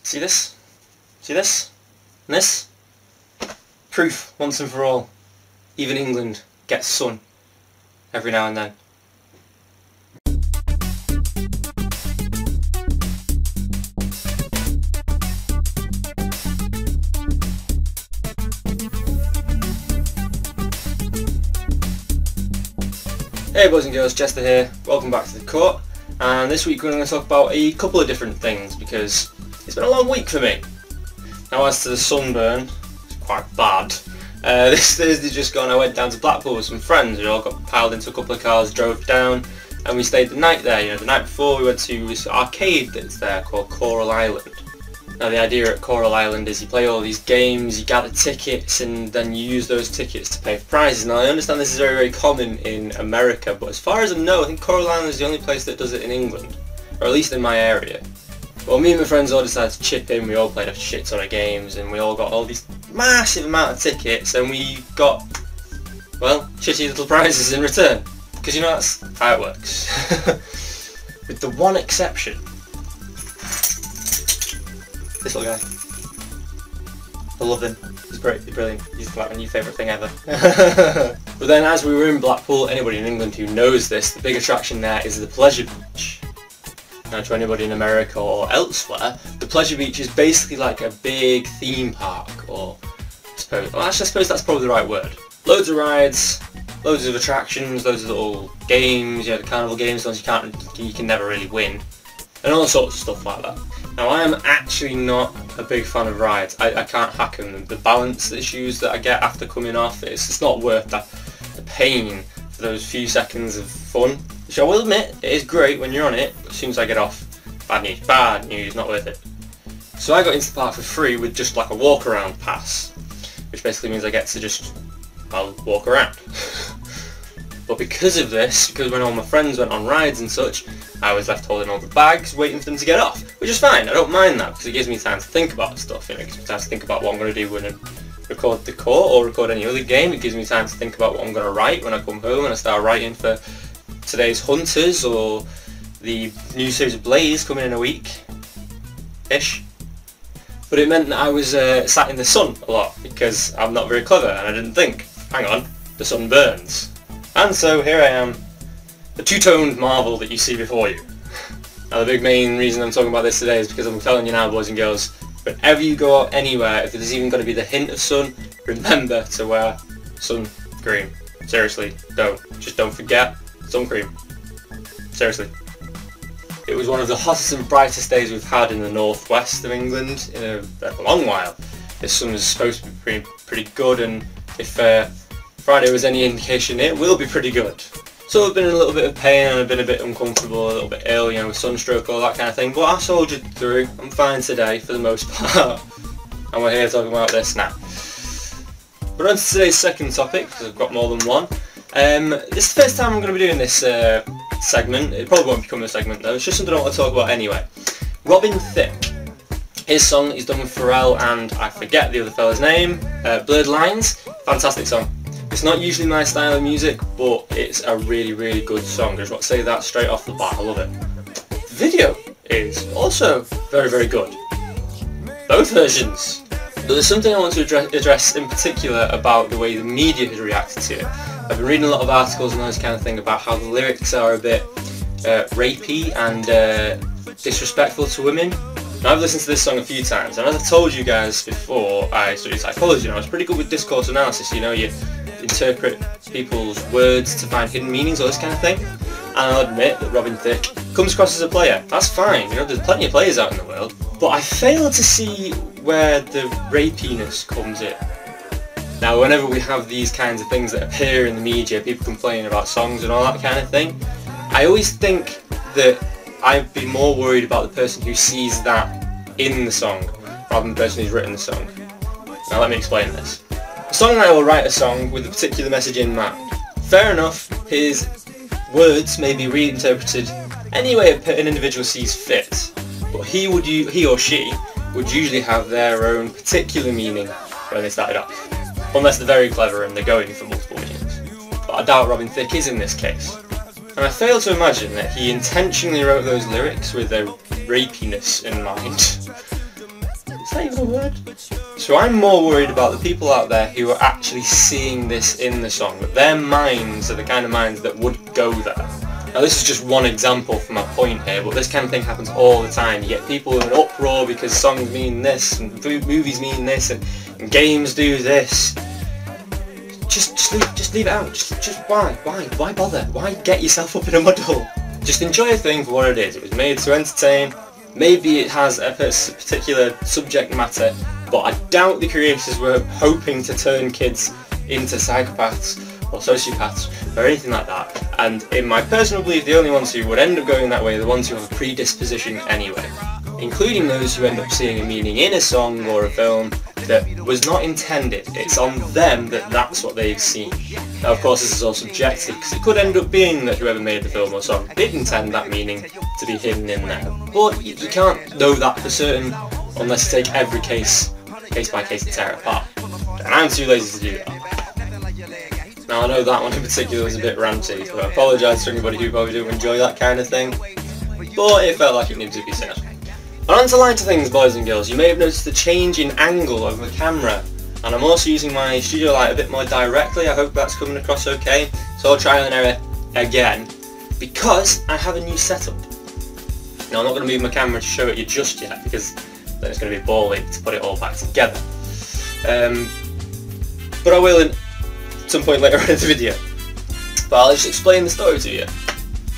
See this? See this? And this? Proof, once and for all. Even England gets sun every now and then. Hey boys and girls, Jester here, welcome back to the court, and this week we're going to talk about a couple of different things because it's been a long week for me. Now as to the sunburn, it's quite bad. This Thursday just gone I went down to Blackpool with some friends. We all got piled into a couple of cars, drove down, and we stayed the night there. You know, the night before we went to this arcade that's there called Coral Island. Now the idea at Coral Island is you play all these games, you gather tickets, and then you use those tickets to pay for prizes. Now I understand this is very, very common in America, but as far as I know, I think Coral Island is the only place that does it in England, or at least in my area. Well, me and my friends all decided to chip in, we all played a shit ton of games, and we all got all these massive amount of tickets, and we got, well, shitty little prizes in return. Because you know that's how it works. With the one exception. This little guy. I love him. He's great, he's brilliant. He's like my new favourite thing ever. But then as we were in Blackpool, anybody in England who knows this, the big attraction there is the Pleasure Beach. Now to anybody in America or elsewhere, the Pleasure Beach is basically like a big theme park, or I suppose that's probably the right word. Loads of rides, loads of attractions, loads of little games, you know, the carnival games, ones you can never really win, and all sorts of stuff like that. Now I am actually not a big fan of rides. I can't hack them. The balance issues that I get after coming off, it's just not worth the pain for those few seconds of fun. Which I will admit, it is great when you're on it, but as soon as I get off, bad news, not worth it. So I got into the park for free with just like a walk around pass, which basically means I get to just, well, walk around. But because of this, because when all my friends went on rides and such, I was left holding all the bags, waiting for them to get off, which is fine. I don't mind that because it gives me time to think about stuff. You know, it gives me time to think about what I'm going to do when I record the court or record any other game. It gives me time to think about what I'm going to write when I come home and I start writing for today's Hunters or the new series of Blaze coming in a week-ish. But it meant that I was sat in the sun a lot because I'm not very clever and I didn't think, hang on, the sun burns. And so here I am, the two-toned marvel that you see before you. Now the big main reason I'm talking about this today is because I'm telling you now, boys and girls, whenever you go out anywhere, if there's even going to be the hint of sun, remember to wear sun cream. Seriously, just don't forget sun cream. Seriously. It was one of the hottest and brightest days we've had in the northwest of England in a long while. This sun is supposed to be pretty good, and if Friday was any indication, it will be pretty good. So I've been in a little bit of pain and I've been a bit uncomfortable, a little bit ill, you know, with sunstroke, all that kind of thing, but I soldiered through. I'm fine today for the most part, and we're here talking about this now. But on to today's second topic, because I've got more than one. This is the first time I'm going to be doing this segment. It probably won't become a segment though, it's just something I want to talk about anyway. Robin Thicke. His song he's done with Pharrell and I forget the other fella's name, Blurred Lines. Fantastic song. It's not usually my style of music, but it's a really, really good song. I just want to say that straight off the bat, I love it. The video is also very, very good. Both versions. But there's something I want to address in particular about the way the media has reacted to it. I've been reading a lot of articles and those kind of thing about how the lyrics are a bit rapey and disrespectful to women. Now I've listened to this song a few times, and as I've told you guys before, I studied psychology and I was pretty good with discourse analysis. You know, you interpret people's words to find hidden meanings, all this kind of thing. And I'll admit that Robin Thicke comes across as a player. That's fine, you know, there's plenty of players out in the world. But I fail to see where the rapiness comes in. Now whenever we have these kinds of things that appear in the media, people complaining about songs and all that kind of thing, I always think that I'd be more worried about the person who sees that in the song rather than the person who's written the song. Now let me explain this. A songwriter will write a song with a particular message in mind. Fair enough, his words may be reinterpreted any way an individual sees fit, but he or she would usually have their own particular meaning when they started off. Unless they're very clever and they're going for multiple meanings. But I doubt Robin Thicke is in this case. And I fail to imagine that he intentionally wrote those lyrics with a rapiness in mind. Is that even a word? So I'm more worried about the people out there who are actually seeing this in the song, that their minds are the kind of minds that would go there. Now this is just one example for my point here, but this kind of thing happens all the time. You get people in an uproar because songs mean this, and movies mean this, and games do this. Just leave it out. Just why bother? Why get yourself up in a muddle? Just enjoy a thing for what it is. It was made to entertain. Maybe it has a particular subject matter, but I doubt the creators were hoping to turn kids into psychopaths or sociopaths or anything like that. And in my personal belief, the only ones who would end up going that way are the ones who have a predisposition anyway, including those who end up seeing a meaning in a song or a film that was not intended. It's on them that that's what they've seen. Now of course this is all subjective, because it could end up being that whoever made the film or song did intend that meaning to be hidden in there. But you can't know that for certain unless you take every case by case and tear it apart. And I'm too lazy to do that. Now I know that one in particular was a bit ranty, so I apologise to anybody who probably didn't enjoy that kind of thing, but it felt like it needed to be said. And on to lighter things, boys and girls. You may have noticed the change in angle of the camera, and I'm also using my studio light a bit more directly. I hope that's coming across okay. So I'll try and error again, because I have a new setup. Now I'm not going to move my camera to show it you just yet, because then it's going to be bally to put it all back together. But I will at some point later on in the video. But I'll just explain the story to you.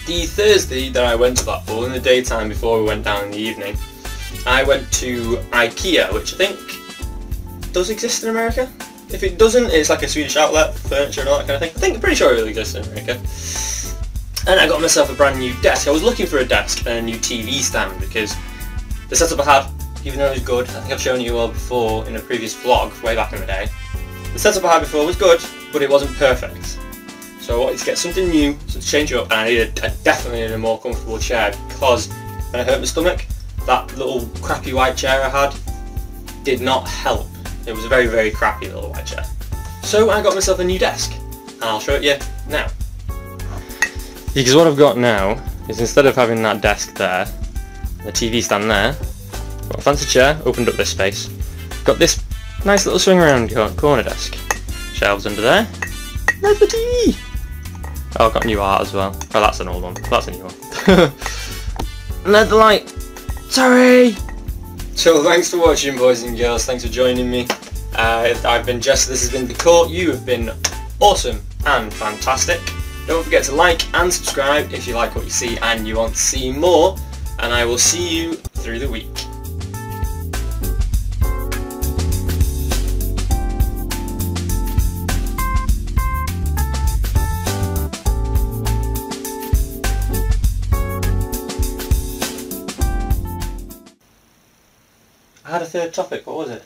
The Thursday that I went to Blackpool, in the daytime before we went down in the evening, I went to IKEA, which I think does exist in America. If it doesn't, it's like a Swedish outlet for furniture and all that kind of thing. I'm pretty sure it really exists in America. And I got myself a brand new desk. I was looking for a desk and a new TV stand, because the setup I had, even though it was good, I think I've shown you all before in a previous vlog way back in the day, the setup I had before was good, but it wasn't perfect. So I wanted to get something new, so to change it up, and I definitely needed a more comfortable chair, because when I hurt my stomach, that little crappy white chair I had did not help. It was a very, very crappy little white chair. So I got myself a new desk, and I'll show it you now. Because what I've got now is, instead of having that desk there, the TV stand there, got a fancy chair, opened up this space, got this nice little swing around corner desk, shelves under there, there's the TV! Oh, I've got new art as well. Oh, that's an old one. That's a new one. And there's the light. Sorry! So thanks for watching, boys and girls. Thanks for joining me. I've been Jester. This has been The Court. You have been awesome and fantastic. Don't forget to like and subscribe if you like what you see and you want to see more. And I will see you through the week. I had a third topic, what was it?